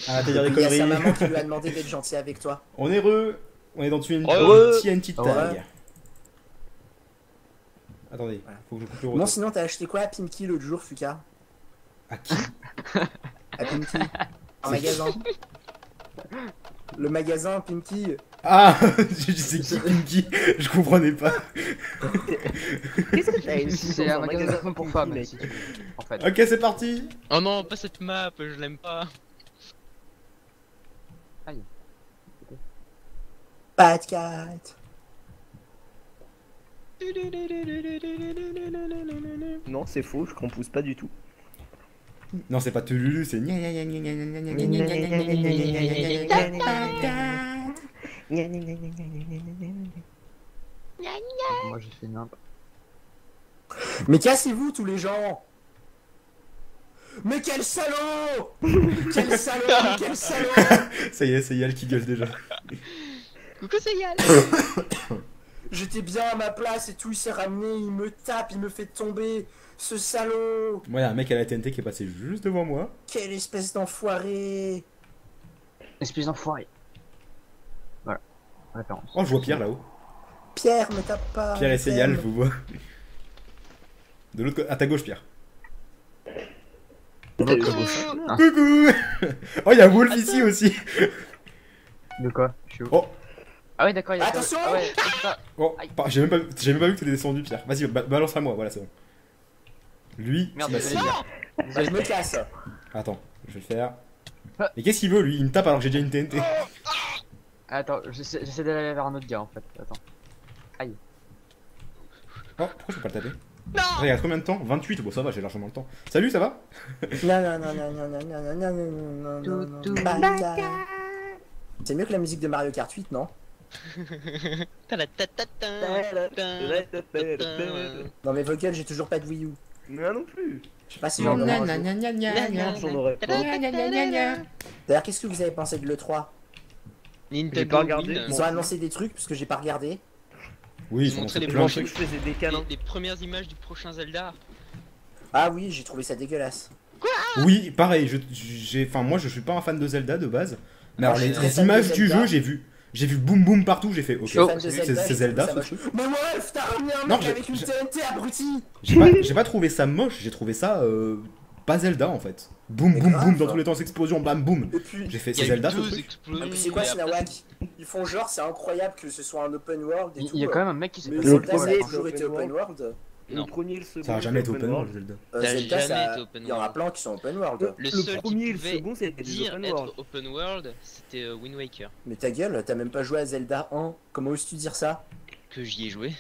Arrêtez de dire des Il y a sa conneries. maman qui lui a demandé d'être gentil avec toi. On est heureux. On est dans une Heureux. TNT tag. Ouais. Attendez, Voilà. faut que je coupe le Bon, retour. sinon, t'as acheté quoi à Pimki l'autre jour, Fuka? À qui? À Pimki. En magasin. Le magasin Pimki. Ah, je sais qui Pinky. Je comprenais pas. Qu'est-ce que t'as réussi C'est dans un magasin magasin pour Pinky, femmes, mec? si tu veux, en fait. Ok, c'est parti. Oh non, pas cette map, je l'aime pas. Pas de cat. Non, c'est faux, je compose pas du tout. Non, c'est pas Tululu, c'est gna gna gna gna gna gna gna gna gna gna gna gna gna gna. Moi j'ai fait nimp. Mais cassez-vous tous les gens. Mais quel salaud. Quel salaud. Quel salaud. Ça y est, c'est Yal qui gueule déjà. Coucou, c'est Yal. J'étais bien à ma place et tout, il s'est ramené, il me tape, il me fait tomber. Ce salaud. Moi, y'a un mec à la TNT qui est passé juste devant moi. Quelle espèce d'enfoiré. Espèce d'enfoiré. Voilà. Référence. Oh, je vois Pierre là-haut. Pierre, me tape pas. Pierre et c'est Yal, je vous vois. De l'autre côté, à ta gauche, Pierre. Ah. Coucou. Oh, y'a Wolf ici aussi. De quoi? Je suis où? Oh, Ah ouais, d'accord, il y a Attention. Ah ouais, c'est ça. oh, j'ai même pas vu que t'étais descendu, Pierre. Vas-y, balance à moi, voilà, c'est bon. Lui, Merde, c'est désolé. Je me casse. Attends, je vais le faire. Ah. Mais qu'est-ce qu'il veut, lui? Il me tape alors que j'ai déjà une TNT. Attends, j'essaie d'aller vers un autre gars en fait. Attends. Oh, pourquoi je peux pas le taper? Non. Regarde, combien de temps? 28, bon ça va, j'ai largement le temps. Salut, ça va? Non, non, non, non, non, non, non, non, non, non, non, non, non. Bata. C'est mieux que la musique de Mario Kart 8, non? Dans mes vocals, j'ai toujours pas de Wii U. Moi non plus. Je sais pas si j'en aurai un jour. Non, j'en aurais pas. D'ailleurs, qu'est-ce que vous avez pensé de l'E3? Nintendo pas regardé. Win, Ils ont annoncé des trucs parce que j'ai pas regardé. Oui, Ils ils sont montraient les plein de Je trucs. pensais que je faisais des câlins. les premières images du prochain Zelda. Ah oui, j'ai trouvé ça dégueulasse. Oui, pareil, enfin, moi je suis pas un fan de Zelda de base. Mais Moi, alors, je suis les très fan de images du Zelda. jeu, j'ai vu boum boum partout, j'ai fait ok, Je suis fan de c'est Zelda, c'est j'ai trouvé Zelda ça ce moche. truc. Mais Wolf, t'as ramené un Non, mec avec une TNT abruti. J'ai pas trouvé ça moche, j'ai trouvé ça pas Zelda en fait. Boum Mais boum grave. boum dans tous les temps, explosion, bam boum. Et puis, J'ai fait Il y c'est a eu Zelda ce 12 truc. explosions. et puis c'est quoi et après- Snawak? Ils font genre, c'est incroyable que ce soit un open world et tout. Il y a quand même un mec qui Mais s'appelle Le Zelda, ça a premier, toujours été open world. Le Non. premier et le second. Ça a jamais été c'est open world Zelda. Ça a Zelda, jamais ça, été open il y en a world. plein qui sont open world. Le Le seul premier et qui le pouvait second, c'était des dire open être world. open world, c'était Wind Waker. Mais ta gueule, t'as même pas joué à Zelda 1. Comment oses-tu dire ça? Que j'y ai joué.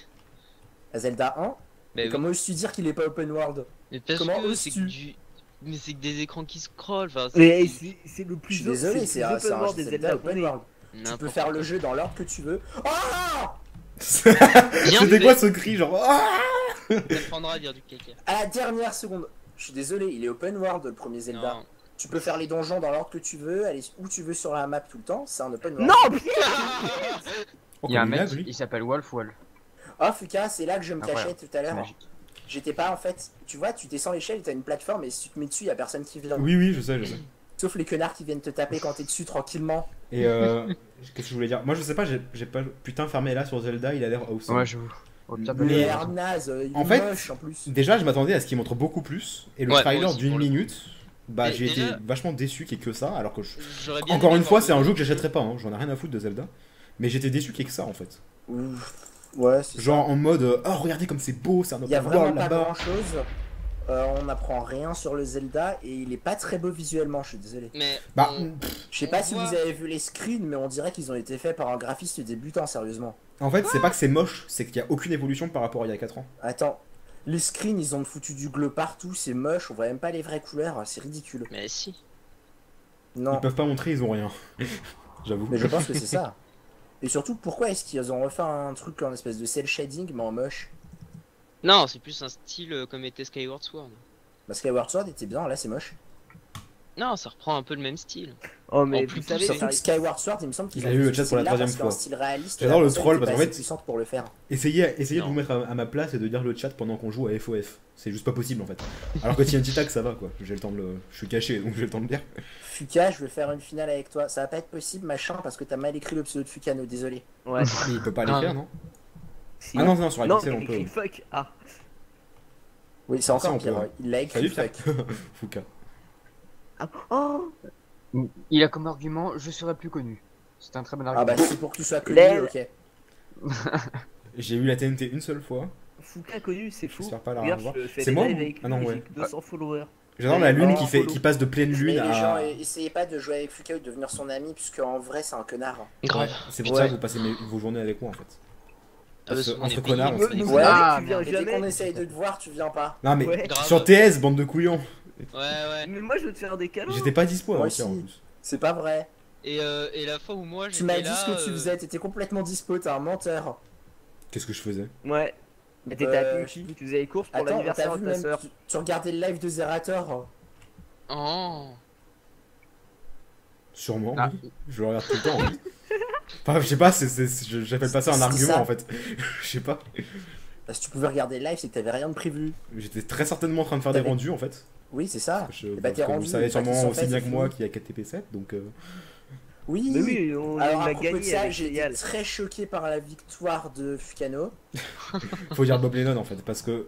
À Zelda 1? Bah oui. Comment oses-tu dire qu'il est pas open world? Mais parce comment que c'est que oses-tu du. Mais c'est que des écrans qui scrollent. Enfin, Mais c'est le Je plus suis désolé, c'est c'est le un, plus c'est open un world des Zelda Zelda open qu'on ait. world. Tu peux faire le jeu dans l'ordre que tu veux. Oh! C'était quoi ce cri genre ah. T'apprendras à dire du caca. À la dernière seconde. Je suis désolé, il est open world le premier Zelda. Non. Tu peux faire les donjons dans l'ordre que tu veux, aller où tu veux sur la map tout le temps, c'est un open world. Non, Oh, Il y a un comme une mec, blague, lui. il s'appelle Wolf. Oh Fuka, c'est là que je me Incroyable. cachais tout à C'est l'heure. magique. J'étais pas en fait. Tu vois, tu descends l'échelle, t'as une plateforme et si tu te mets dessus, y a personne qui vient. Oui oui, je sais, je sais. Sauf les connards qui viennent te taper quand t'es dessus tranquillement. Et qu'est-ce que je voulais dire? Moi je sais pas, j'ai pas putain fermé là sur Zelda, il a l'air awesome. Ouais, je vous. Oh, putain, Mais pas l'air naze, il En est fait, moche en plus. Déjà, je m'attendais à ce qu'il montre beaucoup plus et le Ouais, trailer moi aussi, d'une pour le coup. minute, bah Mais j'ai été déjà- vachement déçu qu'il y ait que ça alors que J'aurais bien encore aimé une fois, voir c'est un le- jeu que j'achèterais pas, hein. J'en ai rien à foutre de Zelda. Mais j'étais déçu qu'il y ait que ça en fait. Ouf. Ouais, c'est ça. Genre en mode oh regardez comme c'est beau, c'est un Il y a open vraiment world pas là-bas. grand chose. On n'apprend rien sur le Zelda et il est pas très beau visuellement, je suis désolé. Mais. Bah Je sais On pas si voit- vous avez vu les screens, mais on dirait qu'ils ont été faits par un graphiste débutant, sérieusement. en fait, c'est pas que c'est moche, c'est qu'il y a aucune évolution par rapport à il y a 4 ans. Attends, les screens ils ont foutu du bleu partout, c'est moche, on voit même pas les vraies couleurs, c'est ridicule. Mais si. Non, Ils peuvent pas montrer, ils ont rien. J'avoue. mais je pense que c'est ça. Et surtout, pourquoi est-ce qu'ils ont refait un truc en espèce de cel shading mais en moche? Non, c'est plus un style comme était Skyward Sword. Parce que Skyward Sword était bien, là c'est moche. Non, ça reprend un peu le même style. Oh, mais En vous plus, savez, c'est- Surtout que Skyward Sword, il me semble qu'ils Il a ont eu le fait chat ce pour la style-là troisième parce qu'en fois. style réaliste, J'adore la le console troll, était parce pas qu'en assez fait- puissante pour le faire. Essayez de Non. vous mettre à ma place et de dire le chat pendant qu'on joue à FOF. C'est juste pas possible en fait. Alors que TNT Tag ça va quoi. J'ai le temps de le... Je suis caché donc j'ai le temps de lire. Fuka, je veux faire une finale avec toi. Ça va pas être possible, machin, parce que t'as mal écrit le pseudo de Fukano, désolé. Ouais. Mais il peut pas Ah, l'écrire non Si. Ah non, sur Non, Axel on il peut. écrit fuck. Ah. Oui, c'est Ça, encore on pire. peut. Ouais. Il l'a écrit, Salut fuck. Fuka. Ah. Oh. Il a comme argument, je serais plus connu. C'est un très bon Ah argument. bah, c'est pour que tu sois connu, L'aile. ok. J'ai eu la TNT une seule fois. Fuka connu, c'est fou. J'espère pas la Regarde, revoir. je fais C'est des moi lives ou- avec Ah non, lui, ouais. j'ai 200 followers. J'adore la lune Oh, qui passe de pleine Mais lune les gens, à. essayez pas de jouer avec Fuka ou de devenir son ami, puisque en vrai, c'est un connard. Grave. Ouais, c'est pour Ouais. ça que vous passez vos journées avec moi en fait. Ah, Parce parce que qu'on est entre payé, connards, on on fait se des dit- Ouais. Ah, tu viens Et dès jamais. qu'on essaye de te voir, tu viens pas. Non mais Ouais. Grave. sur TS, bande de couillons. Ouais. Mais moi, je veux te faire des câlins. J'étais pas dispo Moi avant-hier en aussi. plus. C'est pas vrai. Et la fois où moi Tu m'as j'étais dit là. ce que tu faisais, t'étais complètement dispo, t'es un menteur. Qu'est-ce que je faisais Ouais. Mais t'étais à Pinky, tu faisais les courses pour Attends, on l'anniversaire t'a de vu ta même, sœur. tu regardais le live de Zerator. Oh. Sûrement, Ah. oui. Je le regarde tout le temps. Oui. Enfin, je sais pas, j'appelle pas ça un C'est argument ça. en fait. Je sais pas. Bah, si tu pouvais regarder le live, c'est que t'avais rien de prévu. J'étais très certainement en train de faire des T'avais- rendus en fait. Oui, c'est ça. Je, bah, parce t'es que vous rendu, savez bah, qu'ils sûrement sont aussi faits, bien c'est que moi fini. qu'il y a 4TP7 donc. Oui. Mais oui, on Alors a à propos de gagné ça, avec j'ai été Yal. très choqué par la victoire de Fukano. Faut dire Bob Lennon en fait parce que.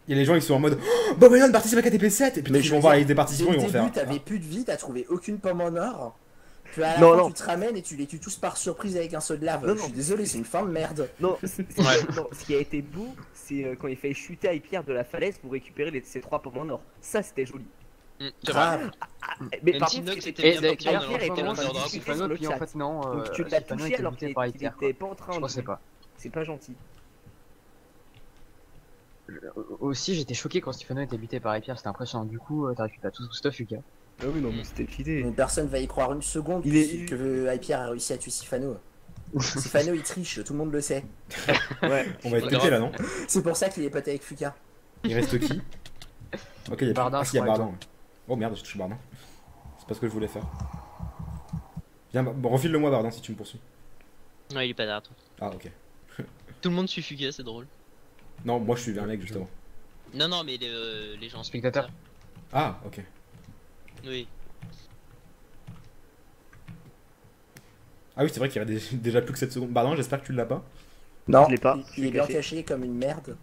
Il y a les gens qui sont en mode oh, Bob Lennon participe à KTP7 et puis Mais ils je vont veux voir dire, les participants Dès ils le vont début, faire. t'avais plus de vie, t'as trouvé aucune pomme en or. Puis à la Non, fin, non. tu te ramènes et tu les tues tous par surprise avec un saut de lave. Non, Je suis non. désolé, c'est une fin de merde. Non, Ouais. non, ce qui a été beau, c'est quand il fallait chuter à Pierre de la falaise pour récupérer ces 3 pommes en or. Ça, c'était joli. C'est vrai. Grave. Mais Même par si contre, Nox ce qui était était- bien Et parti, on a Pierre lancé était tellement en de train de dragon. discuter Fano, sur le puis en chat. fait non. Donc tu l'as Fano touché était alors buté qu'il par Hyper. était pas en train Je de... pensais pas. C'est pas gentil. Aussi, j'étais choqué quand Stefano était buté par Hyper, c'était impressionnant. Du coup, t'as récupéré tout ce stuff, Fuka. Ah oui, non, mais c'était filé. Mais personne va y croire une seconde Il est- que Hyper a réussi à tuer Sifano. Sifano il triche, tout le monde le sait. Ouais. On va être On pété verra. là non C'est pour ça qu'il est pote avec Fuka. Il reste qui Ok, il y a Bardin, Ah, si, il y a je crois, Bardin. Oh merde, j'ai touché Bardin. C'est pas ce que je voulais faire. Viens, bon, refile-le-moi Bardin si tu me poursuis. Non, il est pas derrière toi. Ah ok. Tout le monde suit Fuga, c'est drôle. Non, moi je suis un mec justement. Non, mais les gens Spectateurs. Ah ok. Oui. Ah oui, c'est vrai qu'il y aurait déjà plus que 7 secondes. Bardin, j'espère que tu l'as pas. Non, Je l'ai pas, il est je bien l'ai caché comme une merde.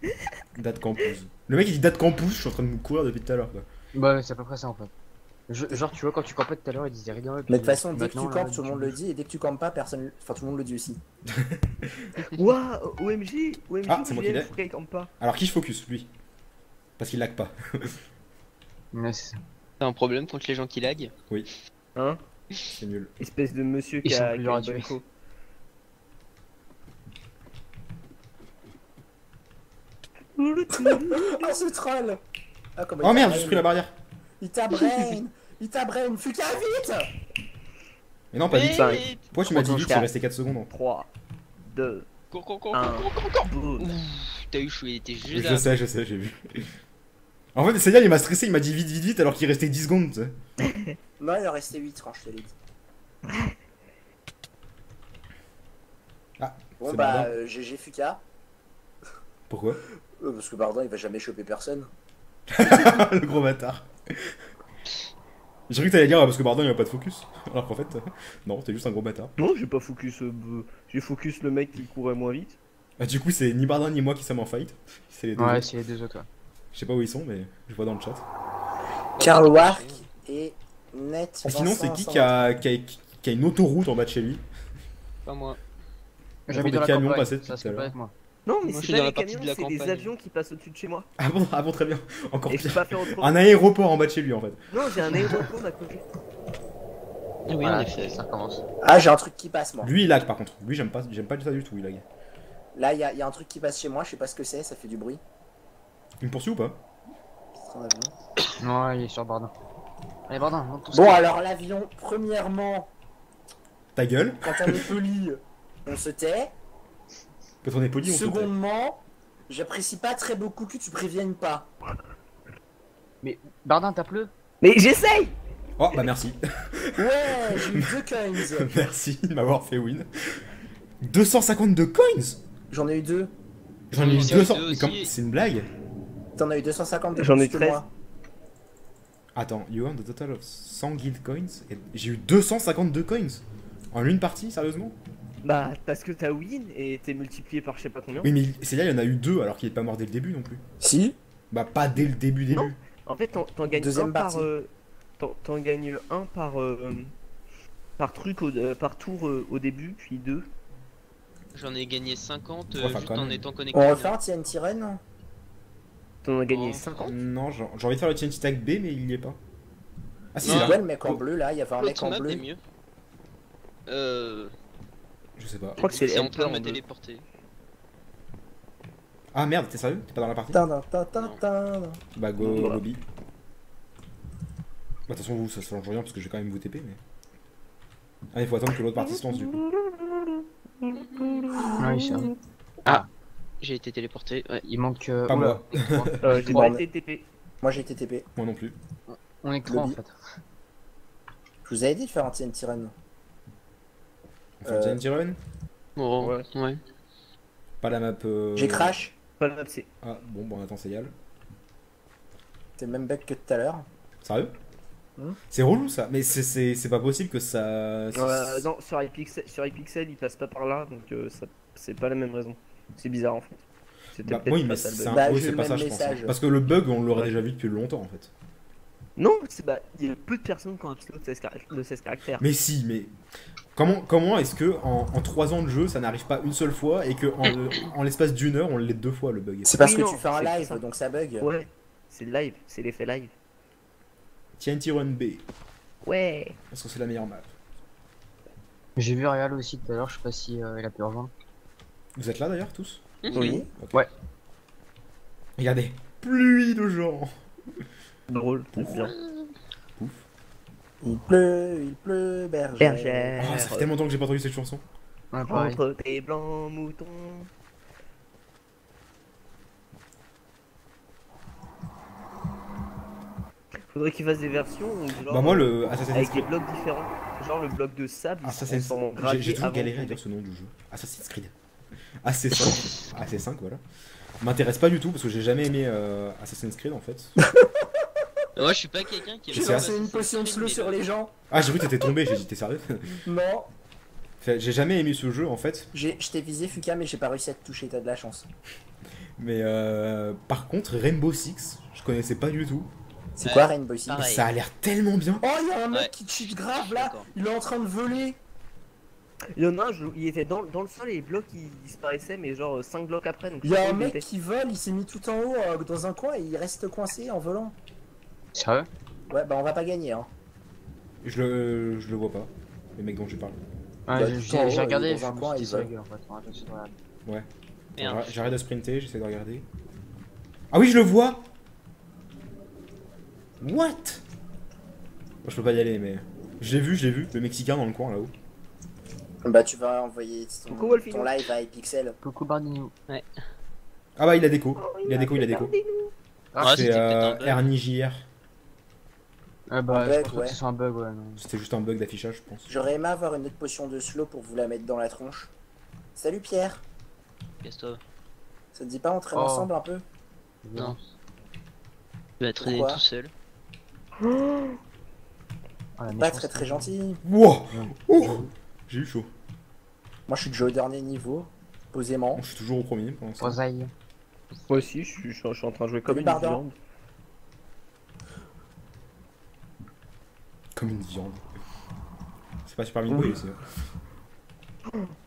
Date campus. Le mec il dit date campus, je suis en train de me courir depuis tout à l'heure quoi. Bah, c'est à peu près ça en fait. Genre, tu vois, quand tu campais tout à l'heure, il disait rien. Mais de toute façon, dès que tu campes, tout le monde le dit, et dès que tu campes pas, personne. Enfin, tout le monde le dit aussi. Waouh, OMG, OMG, Ah, c'est moi qui l'ai. Fuka, il campe pas. Alors qui je focus lui Parce qu'il lag pas. Ouais, c'est ça. T'as un problème contre les gens qui lag? Hein? C'est nul. Espèce de monsieur Ils qui sont a plus durs à une bonne tuer. écho. Oh, ce troll Ah, comment Oh il merde, t'a j'ai pris la brain. barrière. Il t'a brain Il t'a brain Fuka, vite Mais non, pas vite. Vite. Pourquoi tu m'as dit Attends, vite, je il restait 4 secondes. 3, 2, Cours. 1. Boum. Ouh, t'as eu chaud, il était juste Je là. sais, j'ai vu. En fait, c'est-à-dire, il m'a stressé, il m'a dit vite alors qu'il restait 10 secondes, tu sais. Non, il en restait 8 quand je te l'ai dit. Ah, Bon c'est bah, Bardin. GG Fuka. Pourquoi Parce que Bardin il va jamais choper personne. Le gros bâtard. J'ai cru que t'allais dire parce que Bardin il a pas de focus. Alors qu'en fait, non, t'es juste un gros bâtard. Non, j'ai pas focus. J'ai focus le mec qui courait moins vite. Ah, du coup, c'est ni Bardin ni moi qui sommes en fight. C'est les deux. Ouais, autres. c'est les deux autres. Ouais. Je sais pas où ils sont, mais je vois dans le chat. Karl Wark et Net. Et sinon, c'est Vincent qui 123. qui a une autoroute en bas de chez lui Pas moi. J'habite des dans la camions campagne, passaient depuis ça tout se à fait pas l'heure. avec moi. Non, mais Moi, je c'est suis pas dans les la partie camions, de la c'est des campagne. avions qui passent au-dessus de chez moi. Ah bon, très bien. Encore Et je pire. peux pas faire autrement. Un aéroport en bas de chez lui en fait. Non, j'ai un aéroport d'à côté. Oui, en Voilà, effet. ça recommence. Ah, j'ai un truc qui passe moi. Lui il lag par contre. Lui j'aime pas ça du tout, il lag. Là, il y a un truc qui passe chez moi, je sais pas ce que c'est, ça fait du bruit. Il me poursuit ou pas C'est un avion. Ouais, il est sur Bardin. Allez, Bardin, monte tout Bon, alors l'avion, premièrement, Ta gueule. quand on est poli, on se tait. Quand on est poli, on se tait. Secondement, j'apprécie pas très beaucoup que tu préviennes pas. Bardin, tape-le. Mais j'essaye. Oh bah merci. Ouais, j'ai eu 2 coins. Merci de m'avoir fait win. 252 coins. J'en ai eu 2. J'en ai eu J'en ai 200. deux Mais aussi. comme- C'est une blague. T'en as eu 250 de J'en ai plus que 13. moi. Attends, you earned a total of 100 guild coins. Et j'ai eu 252 coins. En une partie, sérieusement? Bah, parce que t'as win et t'es multiplié par je sais pas combien. Oui, mais c'est là, il y en a eu 2 alors qu'il est pas mort dès le début non plus. Si. Bah, pas dès le début. Non. En fait, t'en gagnes Deuxième un par. partie. T'en gagnes un par. Par truc, par tour au début, puis 2. J'en ai gagné 50 Ouais, enfin, juste quand en même. étant connecté. On refait un TNT Run. T'en as gagné Oh. 50. Non, j'ai envie de faire le TNT Tag B, mais il y est pas. Ah, si, Non. c'est C'est là. quoi le mec en bleu là? Il y avait un mec L'autre en map bleu. est mieux. Je sais pas. Je crois que c'est C'est en Helper train de en me bleu. téléporter. Ah merde, t'es sérieux? T'es pas dans la partie? Tin, tin, tin, tin, tin. Bah, go Voilà. lobby. Bah, de toute façon, vous, ça se change rien parce que je vais quand même vous TP, mais. Ah, il faut attendre que l'autre partie se lance du coup. Oui, c'est vrai. J'ai été téléporté. Ouais. Il manque. Pas oula, moi. J'ai Bon, pas été TP. Moi j'ai été TP. Moi non plus. on est que 3 en Lobby. fait. Je vous avais dit de faire un TNT Run. On fait un TNT Run? Bon, Ouais. ouais. Pas la map. J'ai crash. Pas le map C. Ah, bon, on attend, c'est égal. C'est le même bug que tout à l'heure. Sérieux? Hmm. C'est relou ça, mais c'est pas possible que ça. Non, sur iPixel, il passe pas par là, donc c'est pas la même raison. C'est bizarre en fait. C'était Bah, peut-être oui, pas mais ça le c'est bug. Bah, oui, j'ai c'est le pas ça, même je pense. hein. message. Parce que le bug, on l'aurait Ouais. déjà vu depuis longtemps en fait. Non, il y a peu de personnes qui ont un pseudo de 16 caractères. Mais si, mais. Comment est-ce que en 3 ans de jeu, ça n'arrive pas une seule fois et que en l'espace d'une heure, on l'ait 2 fois le bug? C'est parce Oui, que non, tu fais un c'est live, ça. donc ça bug. Ouais, c'est le live, c'est l'effet live. TNT Run B. Ouais. Parce que c'est la meilleure map. J'ai vu Real aussi tout à l'heure, je sais pas si il a pu rejoindre. Vous êtes là d'ailleurs tous? Oui. Ok. Ouais. Regardez, pluie de gens. Drôle, c'est bien. Pouf. Il pleut, berger. Bergère. Oh, ça fait tellement longtemps que j'ai pas entendu cette chanson. Ouais, pareil. Entre tes blancs moutons. Faudrait qu'il fasse des versions où, genre, Bah moi le Assassin's avec des Creed. blocs différents. Genre le bloc de sable, il se Assassin's... transforme en J'ai gravier toujours avant galéré de à dire tomber. ce nom du jeu. Assassin's Creed. AC5. AC5 voilà. M'intéresse pas du tout parce que j'ai jamais aimé Assassin's Creed en fait. Moi, je suis pas quelqu'un qui. J'ai C'est ça. lancé une potion de slow sur les gens. Ah j'ai cru que t'étais tombé, j'ai dit t'es sérieux? Non. Fait, j'ai jamais aimé ce jeu en fait. Je t'ai visé Fuka, mais j'ai pas réussi à te toucher, t'as de la chance. Mais par contre Rainbow Six, je connaissais pas du tout. C'est Ouais, quoi Rainbow Six? pareil. Ça a l'air tellement bien. Oh, il y a un mec Ouais. qui cheat grave là. D'accord. Il est en train de voler. Il y en a un, il était dans le sol et les blocs ils disparaissaient, mais genre 5 blocs après. Donc Il y a je sais un pas où il mec était. qui vole, il s'est mis tout en haut dans un coin et il reste coincé en volant. Sérieux? Ouais, bah on va pas gagner hein. Je le vois pas. Le mec dont je parle. Ouais, Bah, j'ai tout en haut, j'ai regardé, il est je dans un me coin, suis dit il ça vole. rigole, en fait. Ouais, je sais pas. Ouais. Merde. J'arrête de sprinter, j'essaie de regarder. Ah oui, je le vois. What? Moi, je peux pas y aller, mais je l'ai vu, le Mexicain dans le coin là-haut. Bah tu vas envoyer Coucou, Wolfino. ton live à Epixel. Coucou Bardinou. Ah bah il a déco, il a déco. Ouais, C'est c'était peut-être un bug. Ernie JR. Ah bah, Un je bug, pense pas ouais. que ce soit un bug, ouais. Non. C'était juste un bug d'affichage, je pense. J'aurais aimé avoir une autre potion de slow pour vous la mettre dans la tronche. Salut Pierre. Casse-toi. Ça te dit pas on traîne Oh. ensemble un peu? Non. Tu vas traîner Pourquoi tout seul. Ah, la Pas méchanceté. très très gentil. Wow. Oh, j'ai eu chaud. Moi je suis déjà au dernier niveau, posément. Je suis toujours au premier pour l'instant. Rosaille. Moi aussi, je suis en train de jouer comme Salut, une Bardin. viande. Comme une viande. C'est pas Super Meat Boy aussi.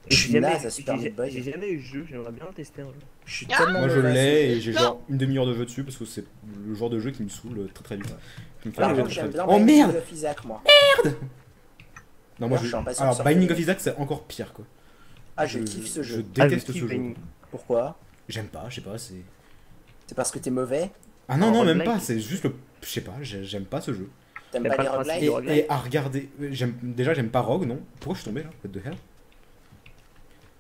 Je suis J'ai naze jamais- à Super Meat Boy. J'ai jamais eu le jeu, j'aimerais bien le tester un jour. Je suis tellement Moi je mauvais à ce l'ai jeu. et j'ai genre une demi-heure de jeu dessus parce que c'est le genre de jeu qui me saoule très très vite. Qui me fait Par arrêter contre très, j'aime très bien vite. Oh Binding merde. of Isaac moi. Non moi Je suis impatient de alors sortir. Binding of Isaac c'est encore pire quoi. Ah je kiffe ce Je jeu. déteste Ah, je ce kiffe jeu. Binding. Pourquoi? J'aime pas, je sais pas, c'est... C'est parce que t'es mauvais? Ah non, En non, même roguelike. pas, c'est juste le... Je sais pas, j'aime pas ce jeu. T'aimes T'aimes pas pas les le principe roguelites? de roguelike? Et à regarder... Déjà, j'aime pas Rogue, non. Pourquoi je suis tombé, là? What the hell?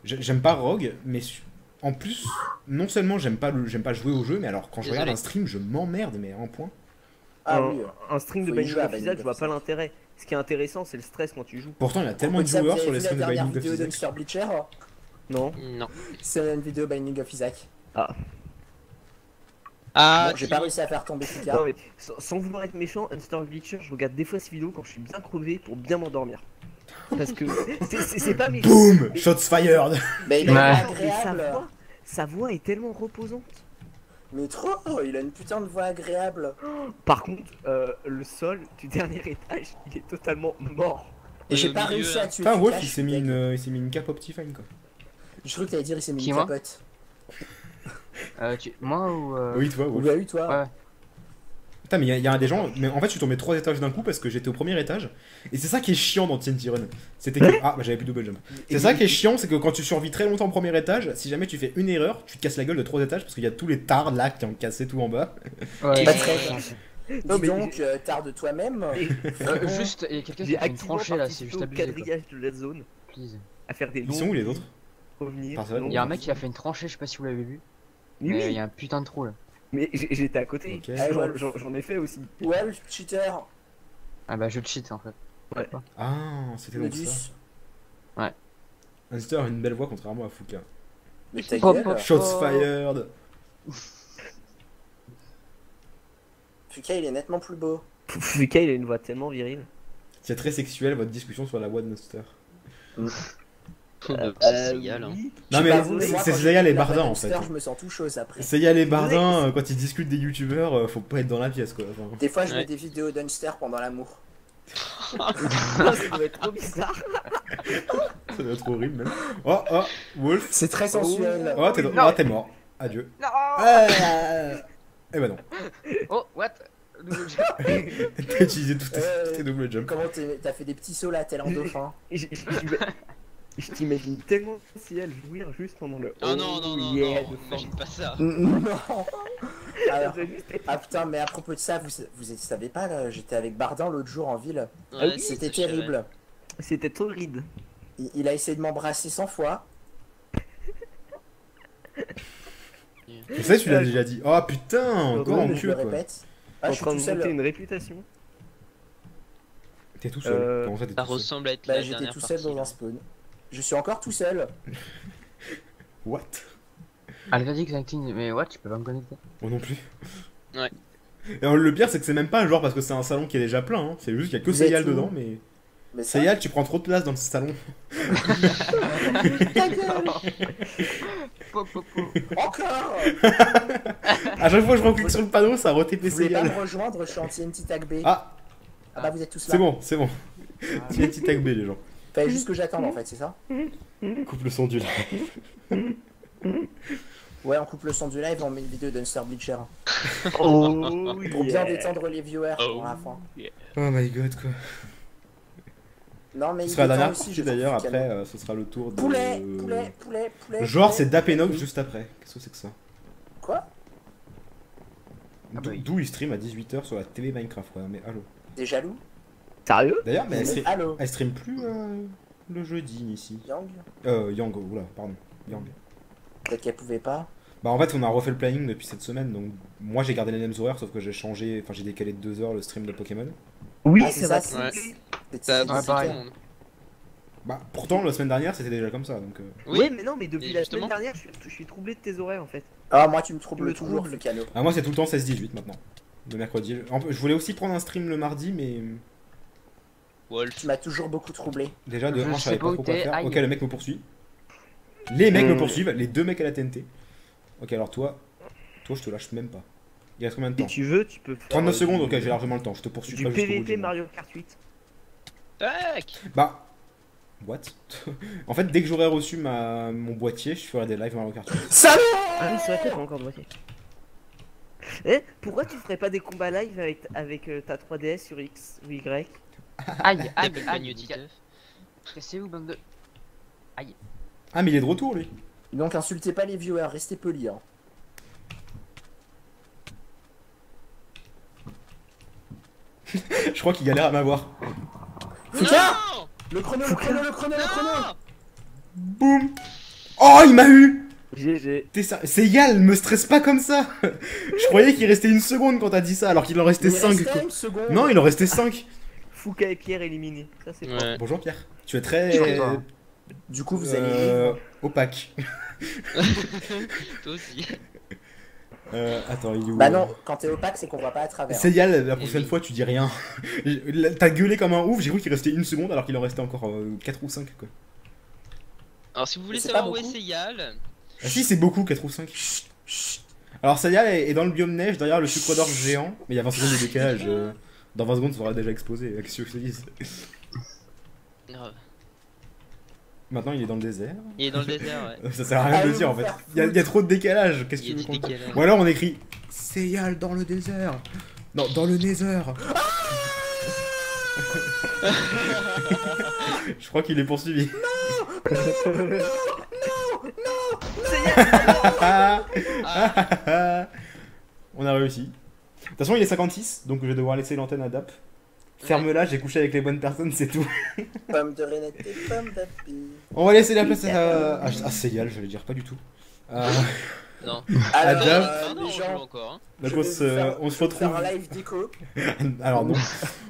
J'aime pas Rogue, mais en plus, non seulement j'aime pas jouer au jeu, mais alors quand je regarde Désolé. un stream, je m'emmerde, mais à un point. Ah un, oui. un string de Faut y Binding jouer à of Isaac, Binding je vois of pas Isaac. l'intérêt. Ce qui est intéressant, c'est le stress quand tu joues. Pourtant, il y a tellement de Ça, vous joueurs avez sur les vu la streams de dernière Binding of vidéo Isaac. d'Unster Bleacher? Non. Non. C'est une vidéo Binding of Isaac. Ah, Bon, j'ai pas réussi à faire tomber Fika. Non, mais sans vouloir être méchant, Unster Bleacher, je regarde des fois ces vidéos quand je suis bien crevé pour bien m'endormir. Parce que c'est pas méchant. Boom! Shots fired! Mais il est Ouais. Mais agréable. sa voix est tellement reposante. Mais trop, il a une putain de voix agréable. Par contre, le sol du dernier étage, il est totalement mort. Et j'ai au pas milieu, réussi à hein. tuer Enfin, Fika, Wolf, je il s'est suis mis deg. une cape Optifine, quoi. Je crois que t'allais dire il s'est mis Qui, une moi capote. Moi ou Oui, toi, Wolf. Bah oui, toi. Ouais. Putain, mais il y a des gens. Mais en fait, je suis tombé 3 étages d'un coup parce que j'étais au premier étage. Et c'est ça qui est chiant dans TNT Run. C'était que. Ah, bah j'avais plus double jump. C'est ça qui est chiant, c'est que quand tu survis très longtemps au premier étage, si jamais tu fais une erreur, tu te casses la gueule de 3 étages parce qu'il y a tous les tards là qui ont cassé tout en bas. Ouais. Pas très. Non, Dis mais donc, tarde toi-même. Juste, il y a quelqu'un qui J'ai a fait une activement tranchée là, c'est participé juste au abusé quoi. quadrillage de la zone, Please. à faire des Ils longs sont où les autres? revenir. Parfait. Il y a un mec qui a fait une tranchée, je sais pas si vous l'avez vu. Oui, Mais il oui, y a un putain de trou là. mais j'étais à côté. Ok. J'en ai fait aussi. Ouais, le cheater. Ah bah je cheat en fait. Ah, c'était donc ça. Nodus. Unster a une belle voix contrairement à Fuka. Mais ta Pop, gueule. pop. Shots fired! Fuka, il est nettement plus beau. Fuka, il a une voix tellement virile. C'est très sexuel votre discussion sur la voix de Unster. C'est égal. Hein. Oui. Non, Je sais mais pas, vous, moi, c'est quand Seiya j'écoute les la Bardins voix en fait. d'Unster, Je me sens tout chose après. Seiya les Bardins, quand ils discutent des youtubeurs, faut pas être dans la pièce quoi. Enfin, Des fois, je mets Ouais. des vidéos d'Unster pendant l'amour. Ça doit être trop bizarre. ça doit être horrible même. Oh, oh, Wolf. C'est très sensuel. Oh, t'es mort. Adieu. Non. Eh ben non. Oh, what? T'as utilisé tous tes double jumps. Comment t'as fait des petits sauts là, tel un dauphin. Je t'imagine tellement si elle jouir juste pendant le. Oh non, non, non, yeah, non, de imagine pas ça. Non. Alors, Ça juste été- ah putain, mais à propos de ça, vous savez pas, là, j'étais avec Bardin l'autre jour en ville. Ouais, C'était ça, je savais. terrible. C'était torride. Il a essayé de m'embrasser 100 fois. Je sais, tu l'as déjà dit. Oh putain, encore Ouais, en mais je le queue quoi. répète. T'es Ah, en je suis train tout de seul. monter une réputation. T'es tout seul. Comment ça, t'es Ça tout seul? ressemble à être Bah, la j'étais dernière tout seul partie. dans un là. spawn. Je suis encore tout seul. What? Already connecting, mais what? Tu peux pas me connecter? Moi non plus. Ouais. Et le pire, c'est que c'est même pas genre parce que c'est un salon qui est déjà plein. Hein. C'est juste qu'il y a que Vous Seyal êtes où dedans, mais. Mais ça, Seyal, tu prends trop de place dans ce salon. ta gueule. Po, po, po. Encore. À chaque fois que je reclique sur le panneau, ça re-TP Vous voulez pas me Seyal. rejoindre? Je suis en TNT tag B. Ah, Ah bah vous êtes tous là. c'est bon, c'est bon. Tiens, petit tag B, les gens. Fallait juste que j'attende en fait, c'est ça? Coupe le son du live. Ouais, on coupe le son du live et on met une vidéo d'Unster Bleacher. Oh, Pour bien yeah. détendre les viewers Oh. pour la fin. Oh my god, quoi. Non mais Ce il sera la détend dernière aussi, partie je d'ailleurs, trouve qu'il y a- après ce sera le tour de... Poulet. Genre poulet. c'est Dapenox juste après, qu'est-ce que c'est que ça? Quoi? Ah bah oui. D'où il stream à 18h sur la télé Minecraft, quoi, mais allô. T'es jaloux? Sérieux? D'ailleurs, mais Allô? elle stream plus le jeudi ici. Yang? Yang, oula, pardon, Yang. Peut-être qu'elle pouvait pas. Bah en fait on a refait le planning depuis cette semaine, donc moi j'ai gardé les mêmes horaires, sauf que j'ai changé, enfin j'ai décalé de 2 heures le stream de Pokémon. Oui, Ah, ça c'est va. ça, Ouais. Ça, Ça, Ouais, c'est pareil. tout le monde. Bah pourtant la semaine dernière c'était déjà comme ça, donc... Oui. Ouais, mais non, mais depuis Et la justement. semaine dernière, je suis troublé de tes horaires en fait. Ah, moi tu me troubles Tu me toujours, troubles. le canot. Ah moi c'est tout le temps 16-18 maintenant, le mercredi. Je voulais aussi prendre un stream le mardi, mais... Wolf. Tu m'as toujours beaucoup troublé. Déjà de Je 1 je sais savais pas pas où trop quoi t'es, faire. aïe. Ok, le mec me poursuit. Les mecs me poursuivent, les deux mecs à la TNT. Ok, alors toi je te lâche même pas. Il reste combien de Si temps? tu veux, tu peux faire. 39 secondes, ok, j'ai largement le temps, je te poursuis Du pas jusqu'au bout PVP du- Mario Kart 8. Tac. Bah... What? En fait, dès que j'aurai reçu mon boîtier, je ferai des lives Mario Kart 8. Salut! Ah oui, c'est vrai, t'as pas encore de boîtier. Eh, pourquoi tu ferais pas des combats live avec ta 3DS sur X ou Y? Aïe, aïe, T'appelles pas aïe. New Titeuf. Cassez-vous, bande de. Ah mais il est de retour lui. Donc insultez pas les viewers, restez polis. Hein. Je crois qu'il galère à m'avoir. Fika! Non. Le chrono, le chrono, le chrono, le chrono! Non. Boum. Oh, il m'a eu. GG. C'est égal, me stresse pas comme ça. Je croyais qu'il restait une seconde quand t'as dit ça, alors qu'il en restait Il 5. restait une seconde. Non, il en restait 5. Fouca et Pierre éliminés. Ça, c'est Ouais. Bonjour Pierre. Tu es très Bonjour. Du coup, vous allez. opaque. Toi aussi. Attends, il est où Bah non, quand t'es opaque, c'est qu'on voit pas à travers. C'est égal, la Oui, prochaine oui. fois tu dis rien. T'as gueulé comme un ouf, j'ai cru qu'il restait une seconde alors qu'il en restait encore 4 ou 5 quoi. Alors, si vous voulez C'est savoir pas où est beaucoup. Seyal, Ah si, c'est beaucoup, 4 ou 5. Alors Sayal est dans le biome neige, derrière le sucre d'orge géant, mais il y a 20 secondes de décalage. Dans 20 secondes, ça aura déjà explosé. Qu'est-ce que je te dise? grave. Maintenant, il est dans le désert. Il est dans le désert, ouais. Ça sert à rien de Allez le dire en vous fait. faire Il y a trop de décalage. Qu'est-ce que Il tu y a veux du qu'on décalage. Ou alors on écrit Sayal dans le désert. Non, dans le nether. Je crois qu'il est poursuivi. Ah, On a réussi. De toute façon, il est 56, donc je vais devoir laisser l'antenne à Dap. Ferme-la, j'ai couché avec les bonnes personnes, c'est tout. Pomme de Renette et pomme d'api. On va laisser la place à. C'est égal, je vais dire pas du tout. non. Alors, Adam. Non, les on joue gens, encore, hein. Donc je on vais se, vous faire- on se je vais vous faire retrouve. un live déco. Alors non.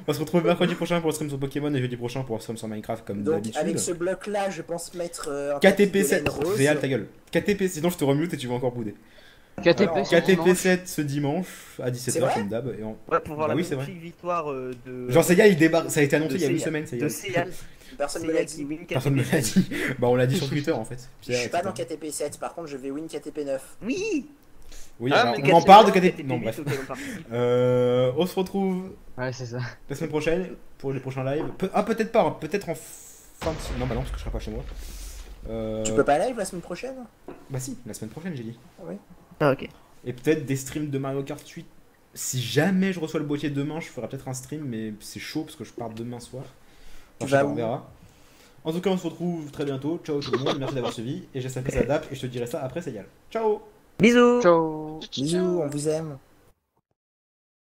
On se retrouve mercredi prochain pour le stream sur Pokémon et jeudi prochain pour le stream sur Minecraft comme Donc, d'habitude. avec ce bloc-là, je pense mettre. Un tapis de KTP7, laine rose. Réal ta gueule. KTP, sinon je te remute et tu vas encore bouder. KTP, Alors, c'est dimanche. KTP7 ce dimanche à C'est 17h vrai comme d'hab. Et on... Ouais, pour voir Bah la oui, c'est vrai. magnifique victoire de. Genre Sega il débarque, ça a été annoncé de il y a une Seyal. semaine, De Sega. Seyal. Personne me l'a dit. Personne me l'a dit. Bah on l'a dit sur Twitter en fait. Je suis pas dans etc. KTP7, par contre, je vais win KTP9. Oui. Oui, Ah, alors, mais on en parle de KTP. KTP8 Non bref. auquel on participe. On se retrouve Ouais, c'est ça. la semaine prochaine pour les prochains lives. Peut-être pas, peut-être en fin de... Non bah non parce que je serai pas chez moi. Tu peux pas live la semaine prochaine? Bah si, la semaine prochaine j'ai dit. Ah, ok. Et peut-être des streams de Mario Kart 8. Si jamais je reçois le boîtier demain, je ferai peut-être un stream, mais c'est chaud parce que je pars demain soir. Tu je sais vas pas, on où? verra. En tout cas, on se retrouve très bientôt. Ciao tout le monde, merci d'avoir suivi. Et j'espère que ça adapte et je te dirai ça après, c'est égal. Ciao! Bisous. Ciao. Bisous, on vous aime.